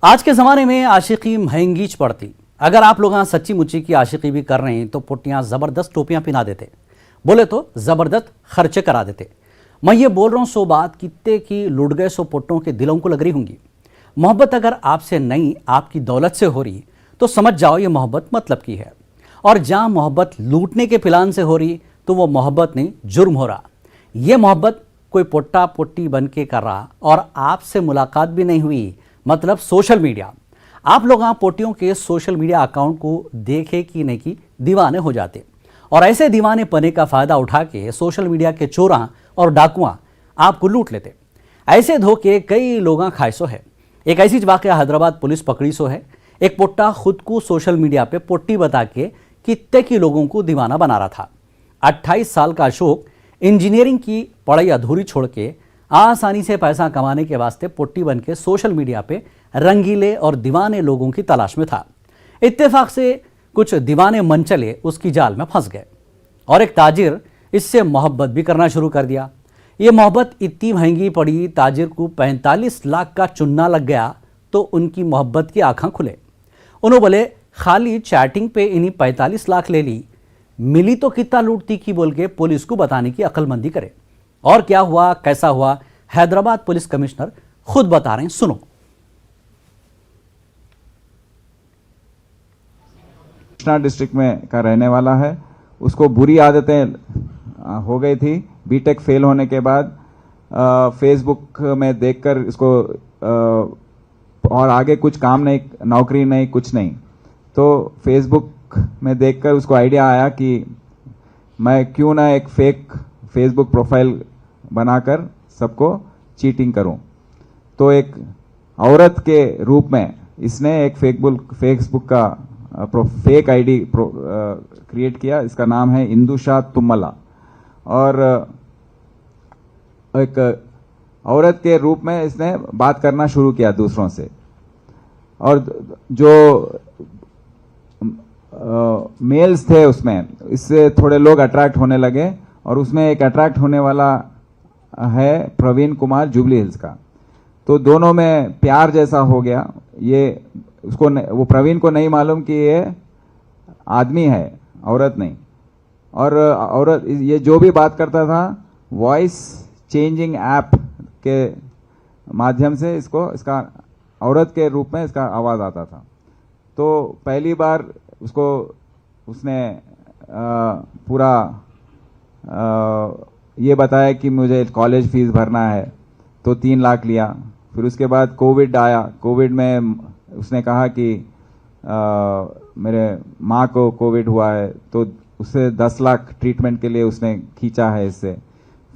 आज के ज़माने में आशिकी महंगीच पड़ती। अगर आप लोग यहाँ सच्ची मुच्ची की आशिकी भी कर रहे हैं तो पुट्टियाँ ज़बरदस्त टोपियाँ पिना देते, बोले तो ज़बरदस्त खर्चे करा देते। मैं ये बोल रहा हूँ सो बात कितने की लुट गए सो पुट्टों के दिलों को लग रही होंगी। मोहब्बत अगर आपसे नहीं आपकी दौलत से हो रही तो समझ जाओ ये मोहब्बत मतलब की है। और जहाँ मोहब्बत लूटने के प्लान से हो रही तो वो मोहब्बत नहीं जुर्म हो रहा। ये मोहब्बत कोई पुट्टा पुट्टी बन के कर रहा और आपसे मुलाकात भी नहीं हुई, मतलब सोशल मीडिया। आप लोग यहाँ पोटियों के सोशल मीडिया अकाउंट को देखे कि नहीं कि दीवाने हो जाते और ऐसे दीवाने पने का फ़ायदा उठा के सोशल मीडिया के चोरा और डाकुआ आपको लूट लेते। ऐसे धोखे कई लोग खाइसो है। एक ऐसी वाक़या हैदराबाद पुलिस पकड़ी सो है। एक पुट्टा खुद को सोशल मीडिया पे पुट्टी बता के कितने की लोगों को दीवाना बना रहा था। 28 साल का अशोक इंजीनियरिंग की पढ़ाई अधूरी छोड़ के आसानी से पैसा कमाने के वास्ते पुट्टी बन के सोशल मीडिया पे रंगीले और दीवाने लोगों की तलाश में था। इत्तेफाक से कुछ दीवाने मनचले उसकी जाल में फंस गए और एक ताजिर इससे मोहब्बत भी करना शुरू कर दिया। ये मोहब्बत इतनी महंगी पड़ी, ताजिर को 45 लाख का चुन्ना लग गया तो उनकी मोहब्बत की आंखें खुले। उन्होंने बोले खाली चैटिंग पे इन्हीं 45 लाख ले ली, मिली तो कितना लूटती की बोल के पुलिस को बताने की अक्लमंदी करे। और क्या हुआ कैसा हुआ हैदराबाद पुलिस कमिश्नर खुद बता रहे हैं, सुनो। कृष्णा डिस्ट्रिक्ट में का रहने वाला है। उसको बुरी आदतें हो गई थी बीटेक फेल होने के बाद। फेसबुक में देखकर इसको और आगे कुछ काम नहीं, नौकरी नहीं, कुछ नहीं, तो फेसबुक में देखकर उसको आइडिया आया कि मैं क्यों ना एक फेक फेसबुक प्रोफाइल बनाकर सबको चीटिंग करूं। तो एक औरत के रूप में इसने एक फेसबुक का फेक आईडी क्रिएट किया। इसका नाम है इंदुशा तुम्मला और एक औरत के रूप में इसने बात करना शुरू किया दूसरों से। और जो मेल्स थे उसमें, इससे थोड़े लोग अट्रैक्ट होने लगे और उसमें एक अट्रैक्ट होने वाला है प्रवीण कुमार जुबली हिल्स का। तो दोनों में प्यार जैसा हो गया। ये उसको वो प्रवीण को नहीं मालूम कि ये आदमी है, औरत नहीं। और औरत ये जो भी बात करता था वॉइस चेंजिंग ऐप के माध्यम से इसका औरत के रूप में इसका आवाज़ आता था। तो पहली बार उसने पूरा ये बताया कि मुझे कॉलेज फीस भरना है, तो 3 लाख लिया। फिर उसके बाद कोविड आया। कोविड में उसने कहा कि मेरे माँ को कोविड हुआ है, तो उससे 10 लाख ट्रीटमेंट के लिए उसने खींचा है इससे।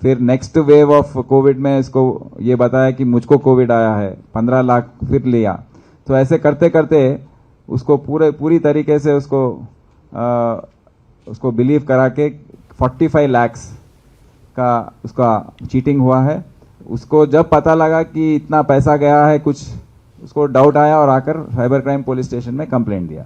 फिर नेक्स्ट वेव ऑफ कोविड में इसको ये बताया कि मुझको कोविड आया है, 15 लाख फिर लिया। तो ऐसे करते करते उसको पूरी तरीके से उसको बिलीव करा के 45 लाख का उसका चीटिंग हुआ है। उसको जब पता लगा कि इतना पैसा गया है कुछ, उसको डाउट आया और आकर साइबर क्राइम पुलिस स्टेशन में कंप्लेंट दिया।